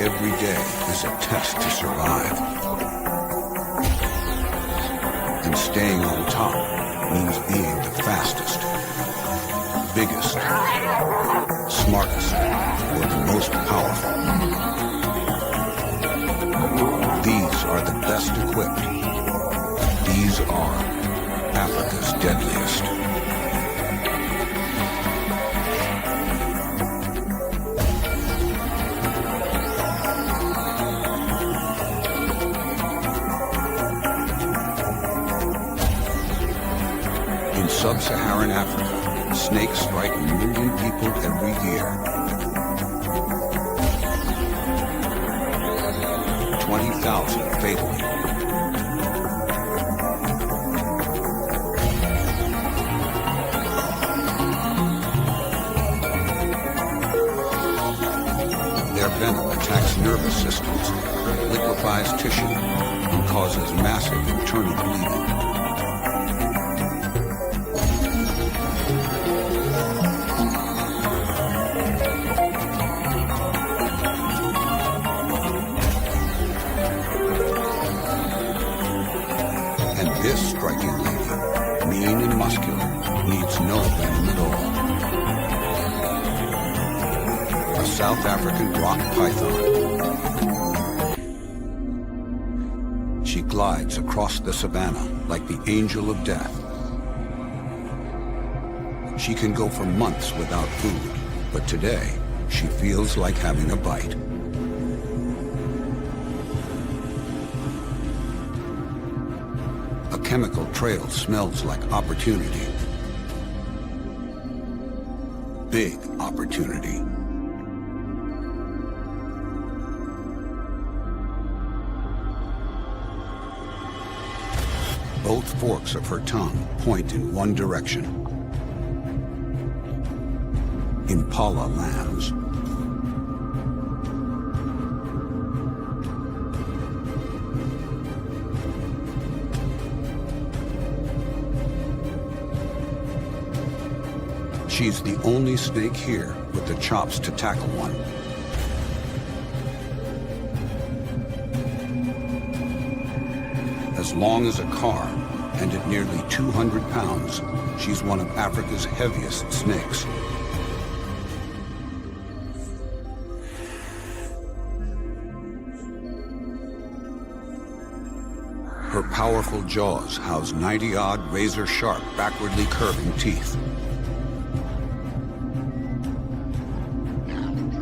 Every day is a test to survive. And staying on top means being the fastest, biggest, smartest, or the most powerful. These are the best equipped. These are Africa's deadliest. In sub-Saharan Africa, snakes strike 1 million people every year. 20,000 fatally. Their venom attacks nervous systems, liquefies tissue, and causes massive internal bleeding. This striking lady, mean and muscular, needs no venom at all. A South African rock python. She glides across the savannah like the angel of death. She can go for months without food, but today she feels like having a bite. A chemical trail smells like opportunity. Big opportunity. Both forks of her tongue point in one direction. Impala lambs. She's the only snake here with the chops to tackle one. As long as a car, and at nearly 200 pounds, she's one of Africa's heaviest snakes. Her powerful jaws house 90-odd razor-sharp, backwardly curving teeth.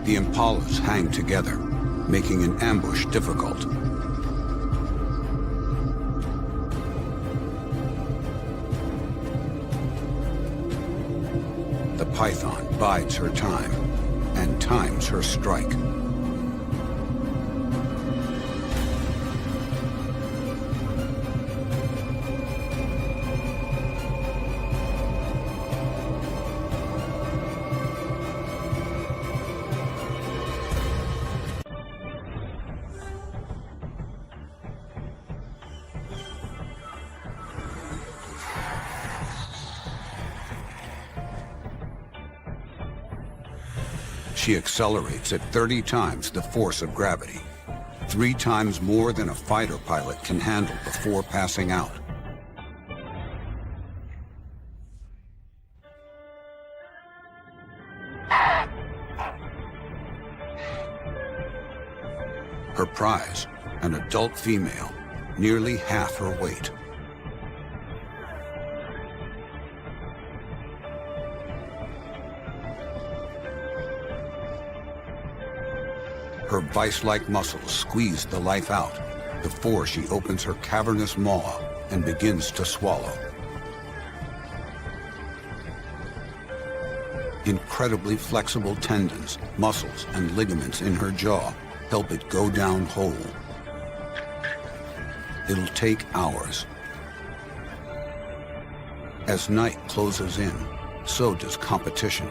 The impalas hang together, making an ambush difficult. The python bides her time and times her strike. She accelerates at 30 times the force of gravity, 3 times more than a fighter pilot can handle before passing out. Her prize, an adult female, nearly half her weight. Her vice-like muscles squeeze the life out before she opens her cavernous maw and begins to swallow. Incredibly flexible tendons, muscles, and ligaments in her jaw help it go down whole. It'll take hours. As night closes in, so does competition.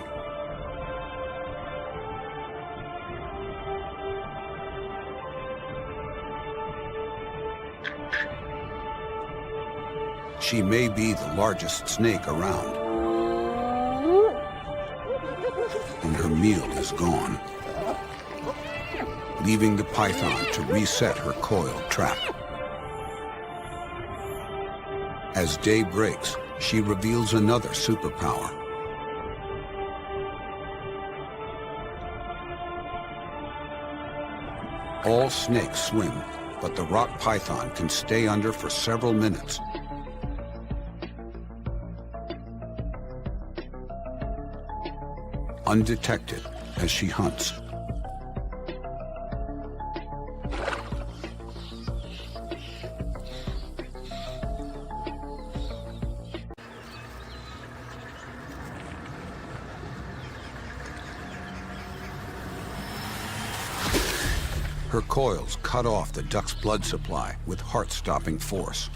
She may be the largest snake around. And her meal is gone. leaving the python to reset her coiled trap. As day breaks, she reveals another superpower. All snakes swim, but the rock python can stay under for several minutes. Undetected as she hunts. Her coils cut off the duck's blood supply with heart-stopping force.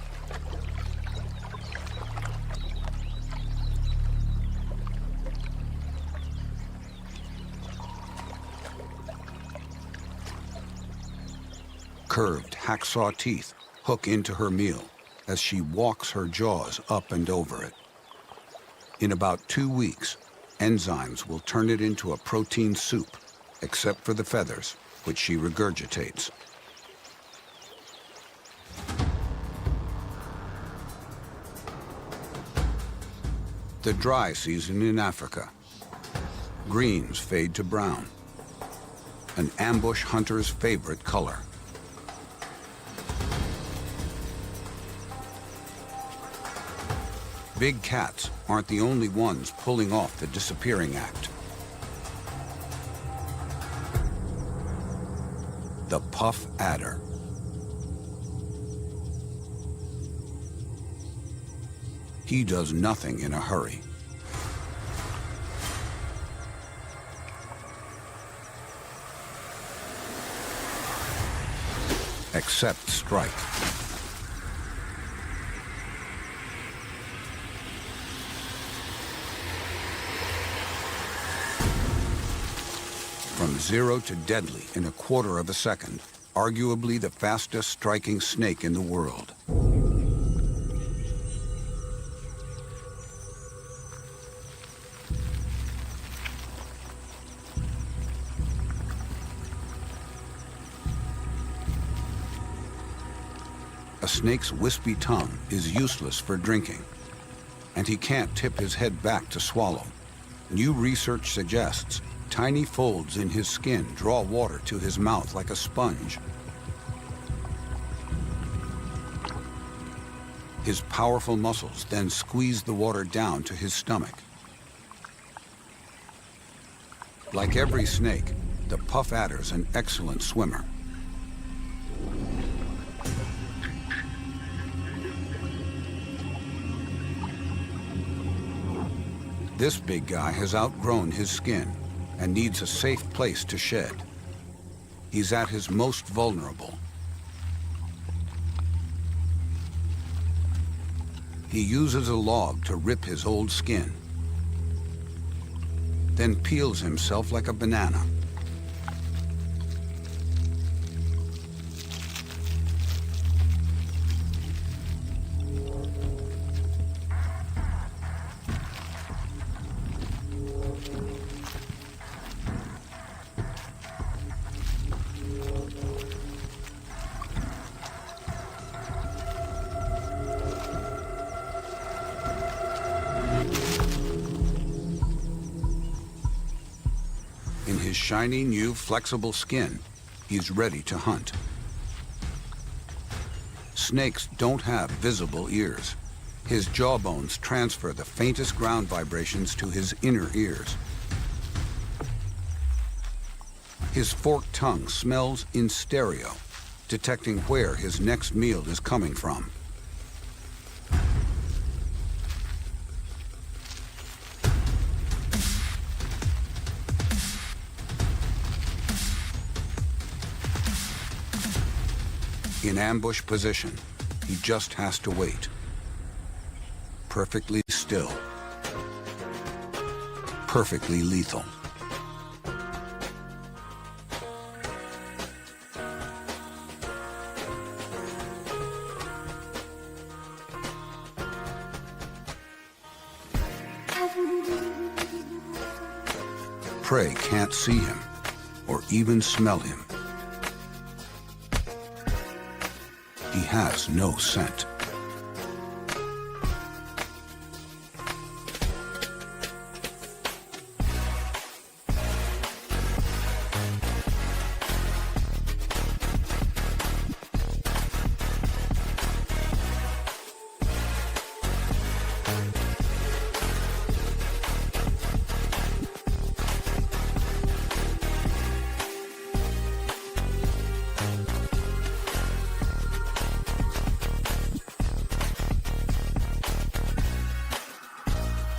Curved hacksaw teeth hook into her meal as she walks her jaws up and over it. In about 2 weeks, enzymes will turn it into a protein soup, except for the feathers, which she regurgitates. The dry season in Africa. Greens fade to brown, an ambush hunter's favorite color. Big cats aren't the only ones pulling off the disappearing act. The puff adder. He does nothing in a hurry. Except strike. From 0 to deadly in a quarter of a second, arguably the fastest striking snake in the world. A snake's wispy tongue is useless for drinking, and he can't tip his head back to swallow. New research suggests tiny folds in his skin draw water to his mouth like a sponge. His powerful muscles then squeeze the water down to his stomach. Like every snake, the puff adder's an excellent swimmer. This big guy has outgrown his skin and needs a safe place to shed. He's at his most vulnerable. He uses a log to rip his old skin, then peels himself like a banana. In his shiny, new, flexible skin, he's ready to hunt. Snakes don't have visible ears. His jawbones transfer the faintest ground vibrations to his inner ears. His forked tongue smells in stereo, detecting where his next meal is coming from. In ambush position, he just has to wait. Perfectly still. Perfectly lethal. Prey can't see him or even smell him. has no scent.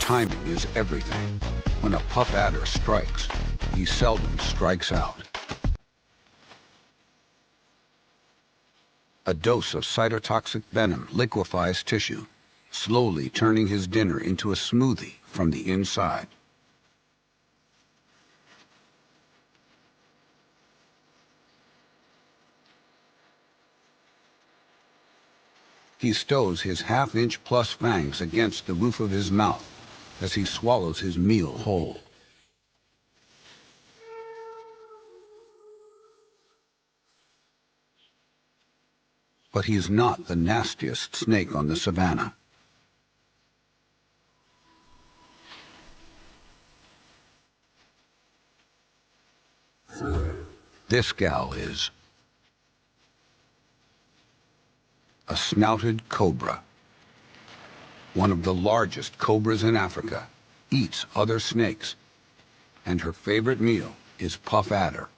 Timing is everything. When a puff adder strikes, he seldom strikes out. A dose of cytotoxic venom liquefies tissue, slowly turning his dinner into a smoothie from the inside. He stows his half-inch plus fangs against the roof of his mouth as he swallows his meal whole. But he's not the nastiest snake on the savannah. This gal is a snouted cobra. One of the largest cobras in Africa, eats other snakes, and her favorite meal is puff adder.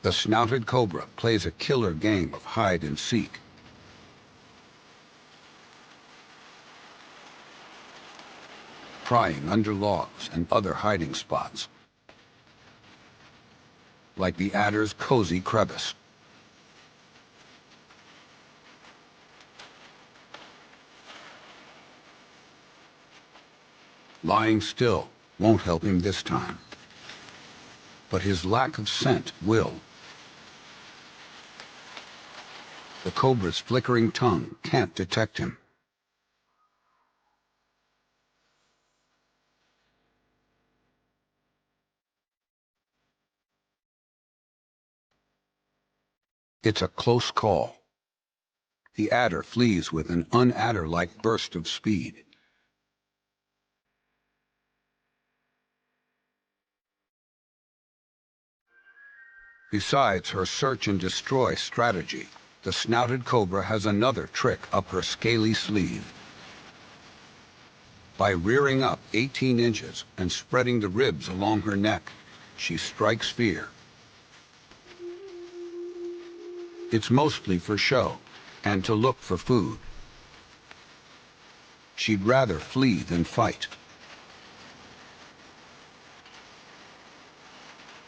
The snouted cobra plays a killer game of hide and seek. Prying under logs and other hiding spots, like the adder's cozy crevice. Lying still won't help him this time, but his lack of scent will. The cobra's flickering tongue can't detect him. It's a close call. The adder flees with an un-adder-like burst of speed. Besides her search and destroy strategy, the snouted cobra has another trick up her scaly sleeve. By rearing up 18 inches and spreading the ribs along her neck, she strikes fear. It's mostly for show and to look for food. She'd rather flee than fight.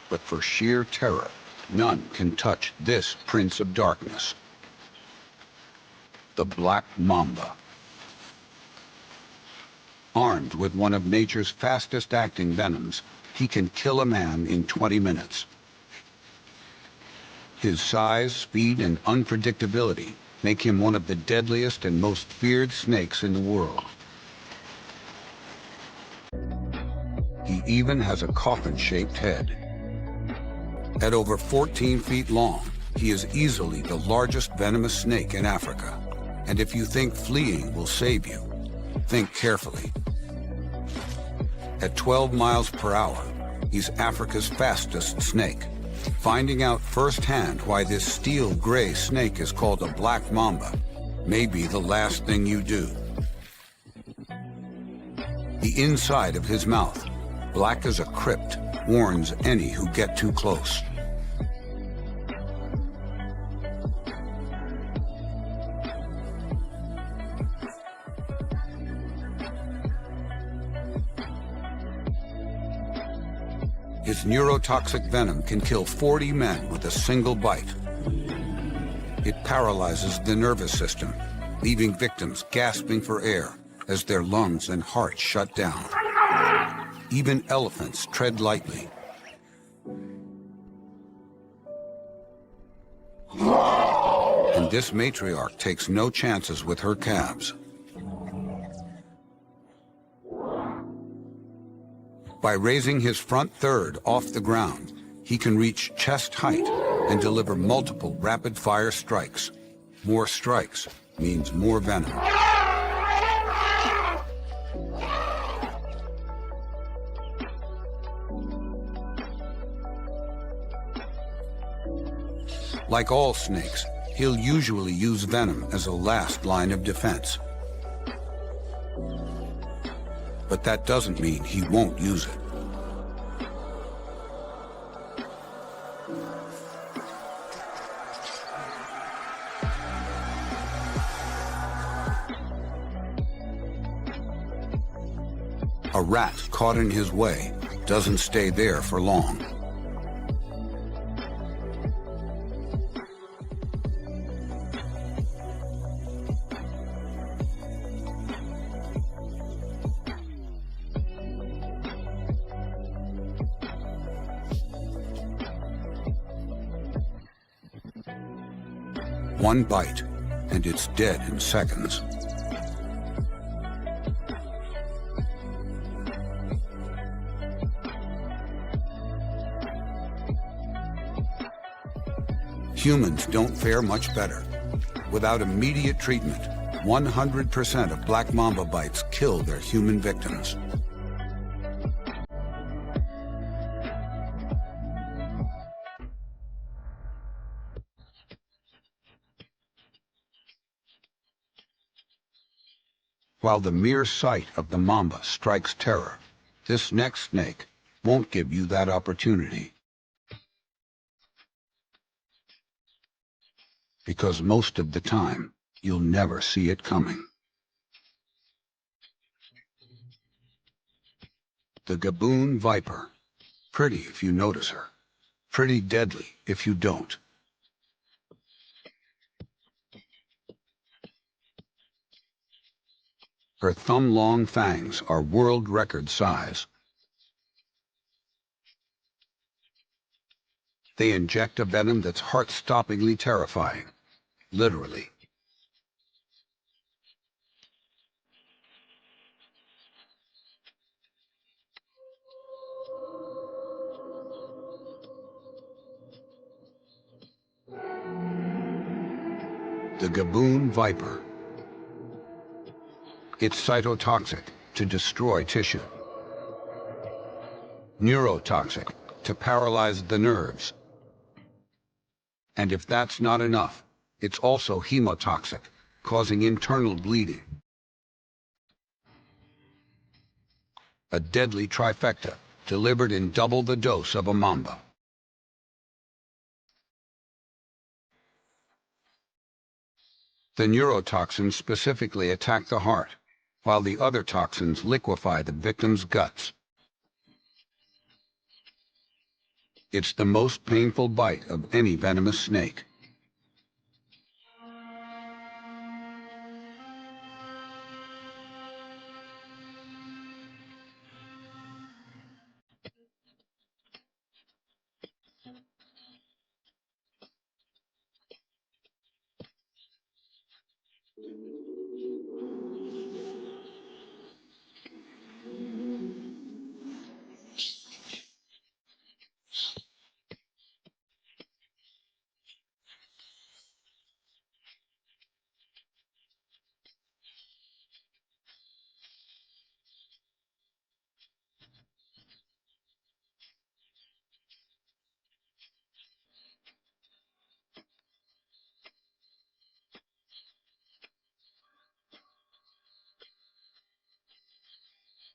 But for sheer terror, none can touch this Prince of Darkness, the Black Mamba. Armed with one of nature's fastest-acting venoms, he can kill a man in 20 minutes. His size, speed, and unpredictability make him one of the deadliest and most feared snakes in the world. He even has a coffin-shaped head. At over 14 feet long, he is easily the largest venomous snake in Africa. And if you think fleeing will save you, think carefully. At 12 miles per hour, he's Africa's fastest snake. Finding out firsthand why this steel gray snake is called a black mamba may be the last thing you do. The inside of his mouth, black as a crypt, warns any who get too close. His neurotoxic venom can kill 40 men with a single bite. It paralyzes the nervous system, leaving victims gasping for air as their lungs and hearts shut down. Even elephants tread lightly. And this matriarch takes no chances with her calves. By raising his front third off the ground, he can reach chest height and deliver multiple rapid-fire strikes. More strikes means more venom. Like all snakes, he'll usually use venom as a last line of defense. But that doesn't mean he won't use it. A rat caught in his way doesn't stay there for long. One bite, and it's dead in seconds. Humans don't fare much better. Without immediate treatment, 100% of black mamba bites kill their human victims. While the mere sight of the mamba strikes terror, this next snake won't give you that opportunity. Because most of the time, you'll never see it coming. The Gaboon viper. Pretty if you notice her. Pretty deadly if you don't. Her thumb-long fangs are world record size. They inject a venom that's heart-stoppingly terrifying. Literally. The Gaboon viper. It's cytotoxic to destroy tissue. Neurotoxic to paralyze the nerves. And if that's not enough, it's also hemotoxic, causing internal bleeding. A deadly trifecta, delivered in double the dose of a mamba. The neurotoxins specifically attack the heart, while the other toxins liquefy the victim's guts. It's the most painful bite of any venomous snake.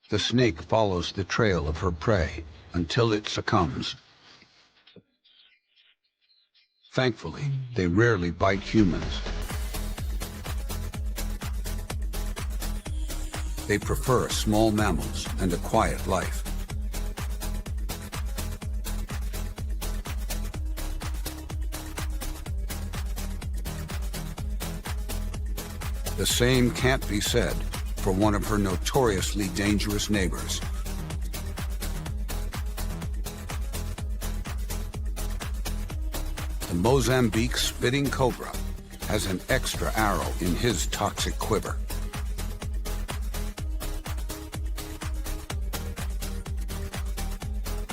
The snake follows the trail of her prey until it succumbs. Thankfully, they rarely bite humans. They prefer small mammals and a quiet life. The same can't be said for one of her notoriously dangerous neighbors. The Mozambique spitting cobra has an extra arrow in his toxic quiver.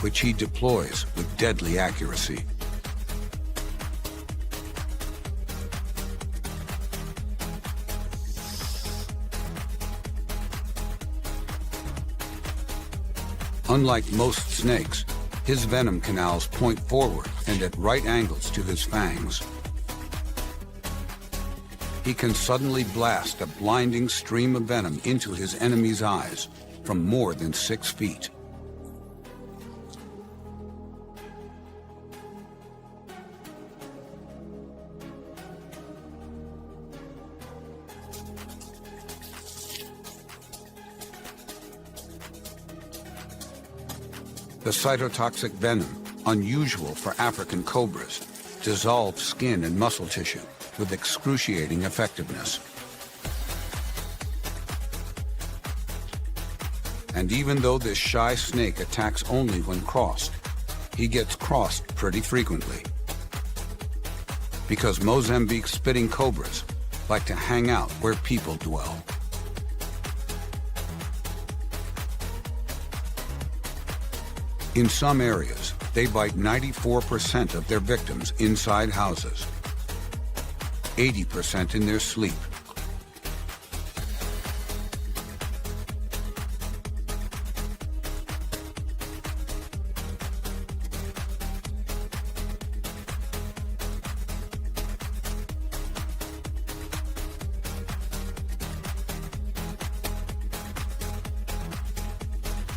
which he deploys with deadly accuracy. Unlike most snakes, his venom canals point forward and at right angles to his fangs. He can suddenly blast a blinding stream of venom into his enemy's eyes from more than 6 feet. The cytotoxic venom, unusual for African cobras, dissolves skin and muscle tissue with excruciating effectiveness. And even though this shy snake attacks only when crossed, he gets crossed pretty frequently. Because Mozambique's spitting cobras like to hang out where people dwell. In some areas, they bite 94% of their victims inside houses, 80% in their sleep.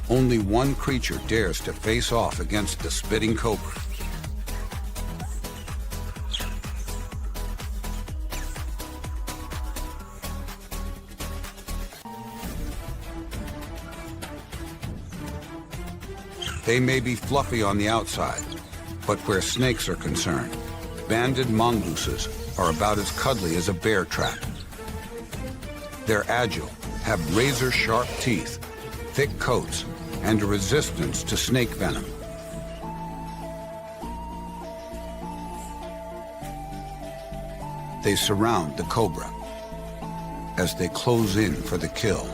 Only one creature dares to face off against the spitting cobra. They may be fluffy on the outside, but where snakes are concerned, banded mongooses are about as cuddly as a bear trap. They're agile, have razor-sharp teeth, thick coats, and a resistance to snake venom. They surround the cobra as they close in for the kill.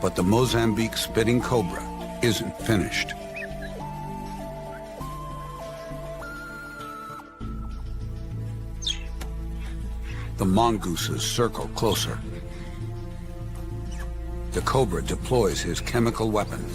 But the Mozambique spitting cobra isn't finished. The mongooses circle closer. The cobra deploys his chemical weapon.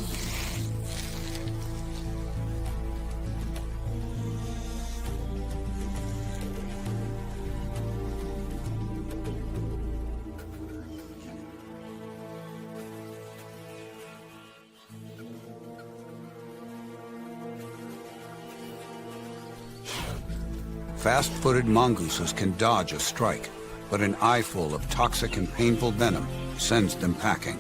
Fast-footed mongooses can dodge a strike, but an eyeful of toxic and painful venom sends them packing.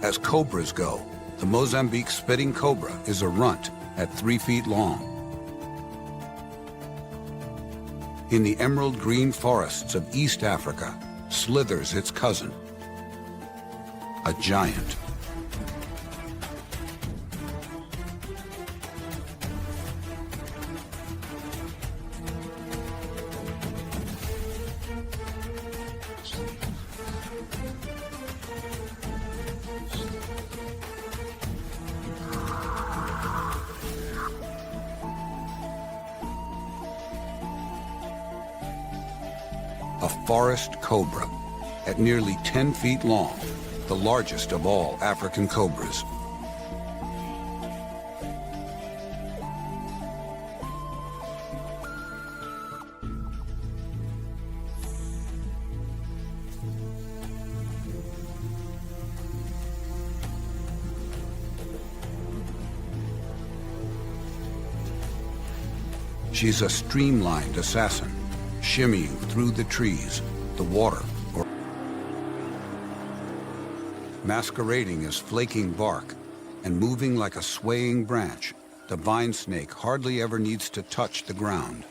As cobras go, the Mozambique spitting cobra is a runt at 3 feet long. In the emerald green forests of East Africa slithers its cousin, a giant. A forest cobra, at nearly 10 feet long, the largest of all African cobras. She's a streamlined assassin, shimmying through the trees, the water, or masquerading as flaking bark and moving like a swaying branch. The vine snake hardly ever needs to touch the ground.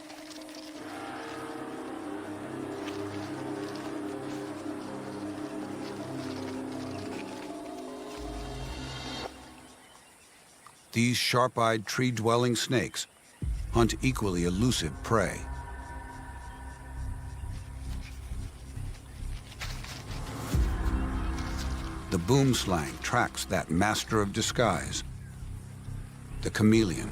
These sharp-eyed tree-dwelling snakes hunt equally elusive prey. boomslang tracks that master of disguise, the chameleon.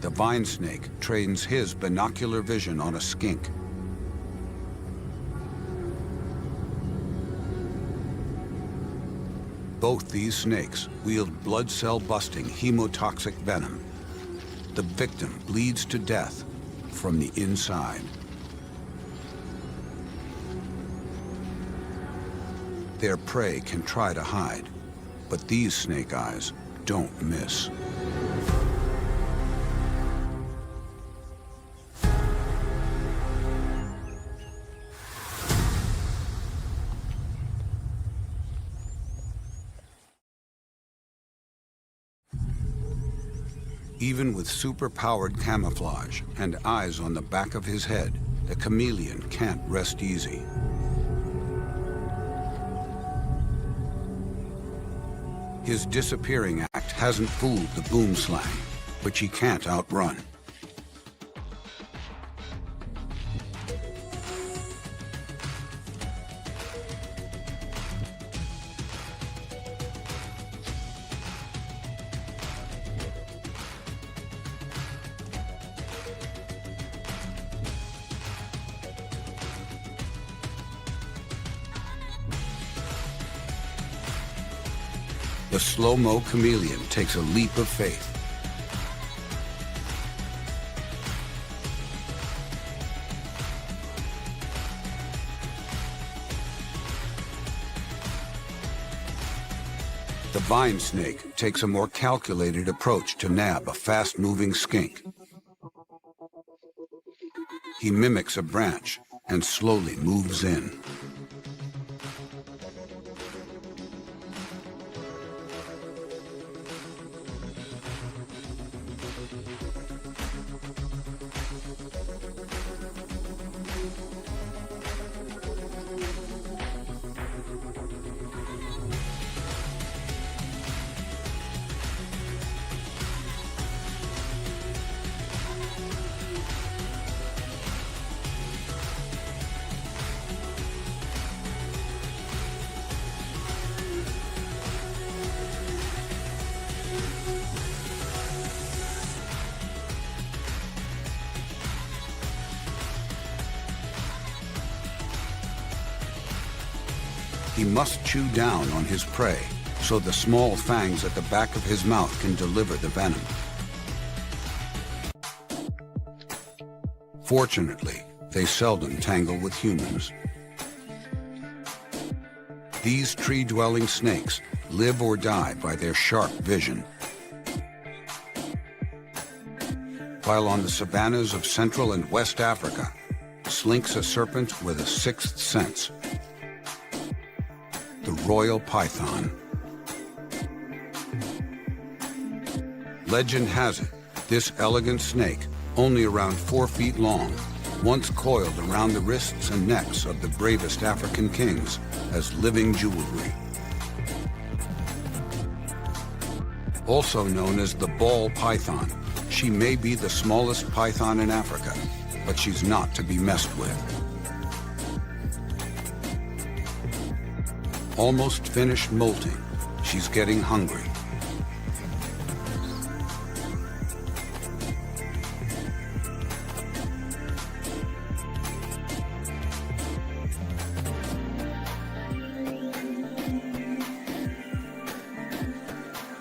The vine snake trains his binocular vision on a skink. Both these snakes wield blood cell-busting hemotoxic venom. The victim bleeds to death from the inside. Their prey can try to hide, but these snake eyes don't miss. Even with super-powered camouflage and eyes on the back of his head, the chameleon can't rest easy. His disappearing act hasn't fooled the boomslang, which he can't outrun. The slow-mo chameleon takes a leap of faith. The vine snake takes a more calculated approach to nab a fast-moving skink. He mimics a branch and slowly moves in. He must chew down on his prey, so the small fangs at the back of his mouth can deliver the venom. Fortunately, they seldom tangle with humans. These tree-dwelling snakes live or die by their sharp vision. While on the savannas of Central and West Africa, slinks a serpent with a sixth sense. The royal python. Legend has it, this elegant snake, only around 4 feet long, once coiled around the wrists and necks of the bravest African kings as living jewelry. Also known as the ball python, she may be the smallest python in Africa, but she's not to be messed with. Almost finished molting, she's getting hungry.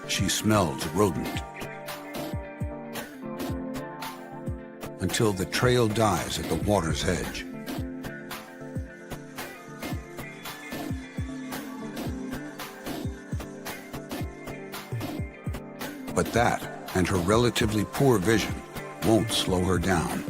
She smells rodent. Until the trail dies at the water's edge. But that, and her relatively poor vision, won't slow her down.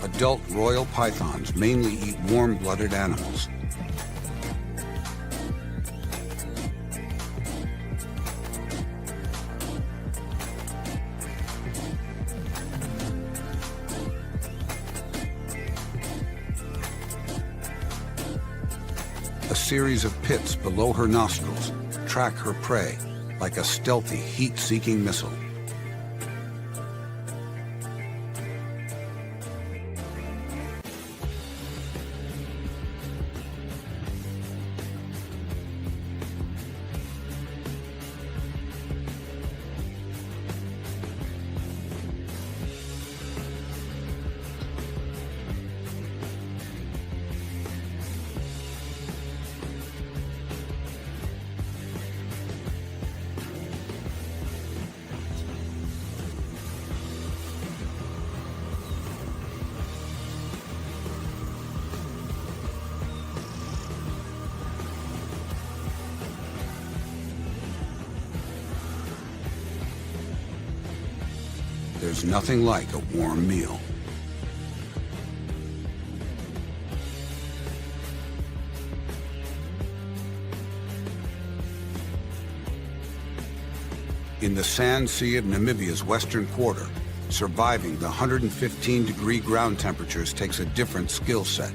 Adult royal pythons mainly eat warm-blooded animals. series of pits below her nostrils track her prey like a stealthy, heat-seeking missile. There's nothing like a warm meal. In the sand sea of Namibia's western quarter, surviving the 115-degree ground temperatures takes a different skill set.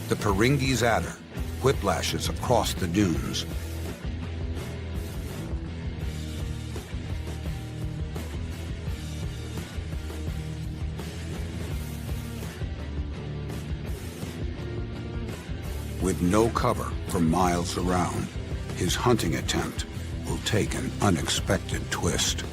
The Peringi's adder whiplashes across the dunes. With no cover for miles around, his hunting attempt will take an unexpected twist.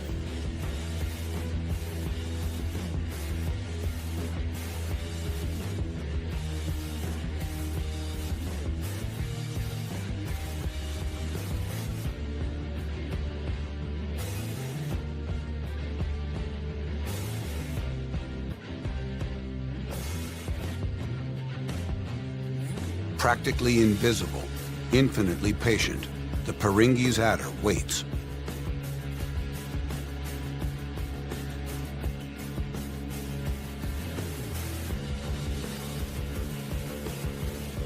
Practically invisible, infinitely patient, the Peringi's adder waits.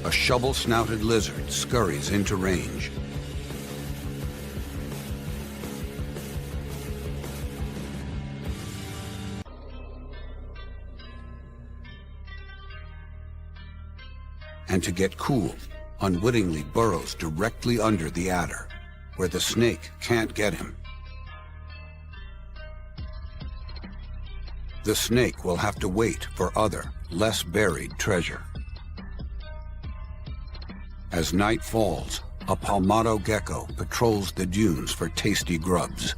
A shovel-snouted lizard scurries into range. And to get cool, unwittingly burrows directly under the adder, where the snake can't get him. The snake will have to wait for other, less buried treasure. As night falls, a palmetto gecko patrols the dunes for tasty grubs.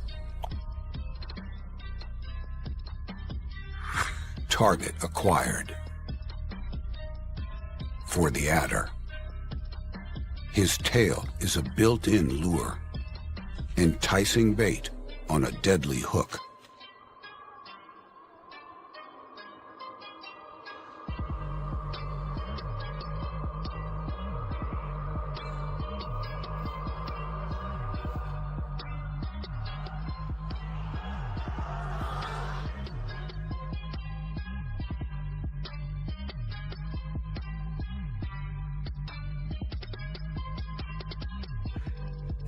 Target acquired. For the adder. His tail is a built-in lure, enticing bait on a deadly hook.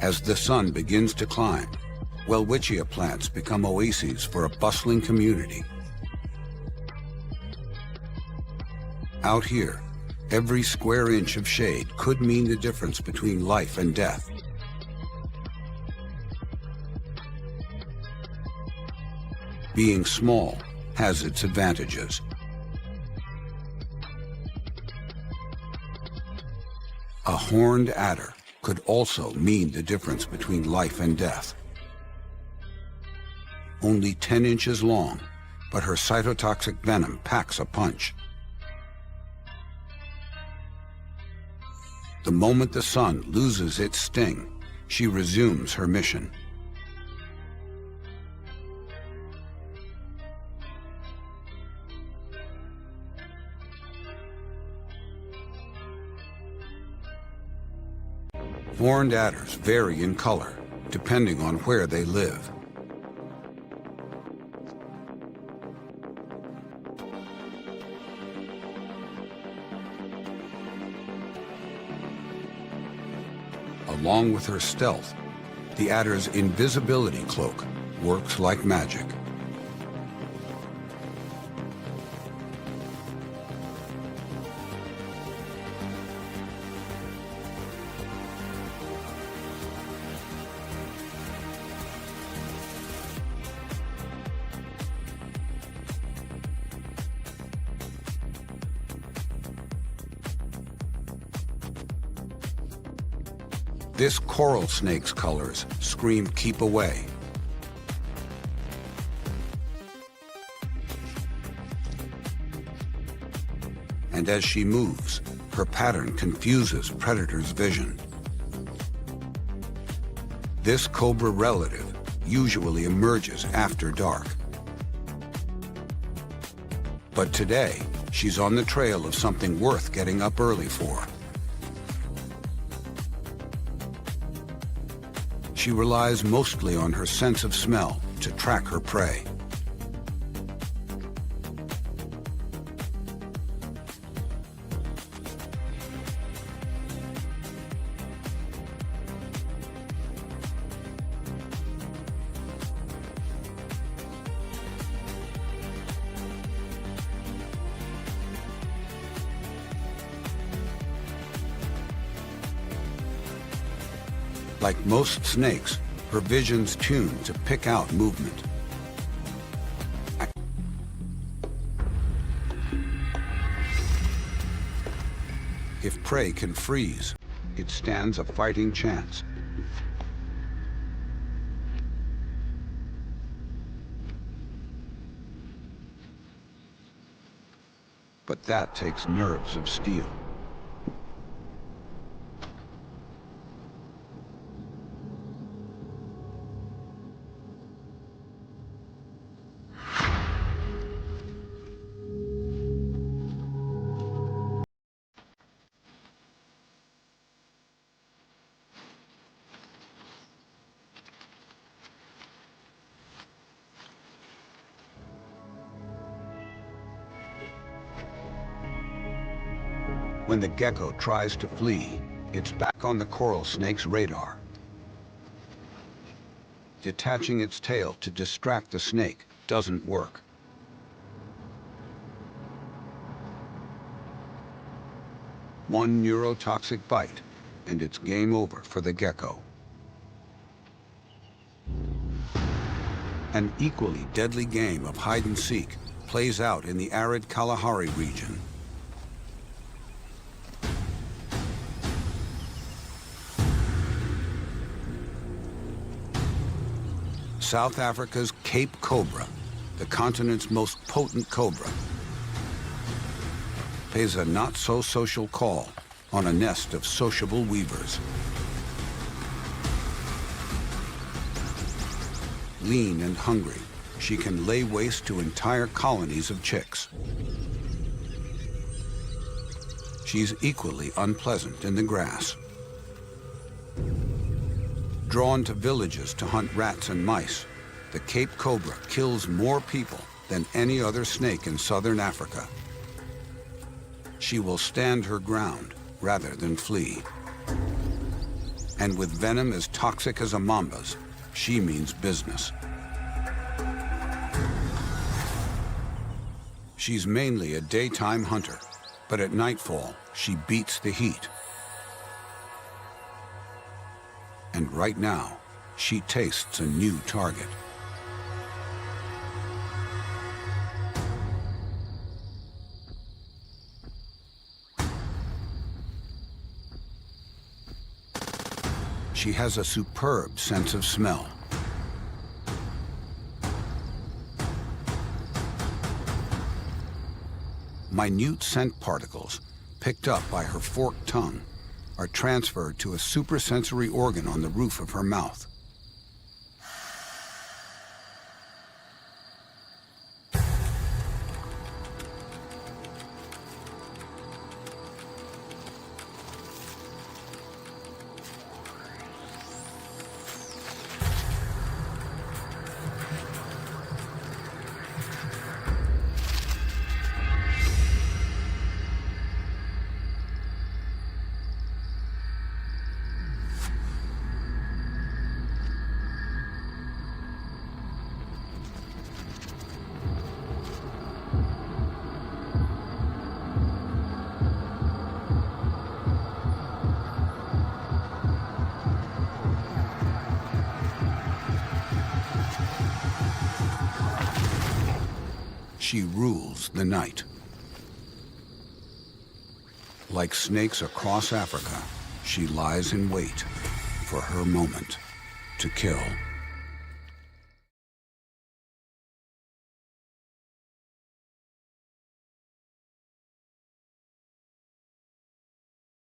As the sun begins to climb, welwitschia plants become oases for a bustling community. Out here, every square inch of shade could mean the difference between life and death. Being small has its advantages. A horned adder could also mean the difference between life and death. Only 10 inches long, but her cytotoxic venom packs a punch. The moment the sun loses its sting, she resumes her mission. Horned adders vary in color, depending on where they live. Along with her stealth, the adder's invisibility cloak works like magic. This coral snake's colors scream keep away. And as she moves, her pattern confuses predators' vision. This cobra relative usually emerges after dark. But today, she's on the trail of something worth getting up early for. She relies mostly on her sense of smell to track her prey. Like most snakes, her vision's tuned to pick out movement. If prey can freeze, it stands a fighting chance. But that takes nerves of steel. When the gecko tries to flee, it's back on the coral snake's radar. Detaching its tail to distract the snake doesn't work. One neurotoxic bite, and it's game over for the gecko. An equally deadly game of hide-and-seek plays out in the arid Kalahari region. South Africa's Cape Cobra, the continent's most potent cobra, pays a not-so-social call on a nest of sociable weavers. Lean and hungry, she can lay waste to entire colonies of chicks. She's equally unpleasant in the grass. Drawn to villages to hunt rats and mice, the Cape Cobra kills more people than any other snake in southern Africa. She will stand her ground rather than flee. And with venom as toxic as a mamba's, she means business. She's mainly a daytime hunter, but at nightfall, she beats the heat. And right now, she tastes a new target. She has a superb sense of smell. Minute scent particles, picked up by her forked tongue, are transferred to a suprasensory organ on the roof of her mouth. She rules the night. Like snakes across Africa, she lies in wait. for her moment to kill.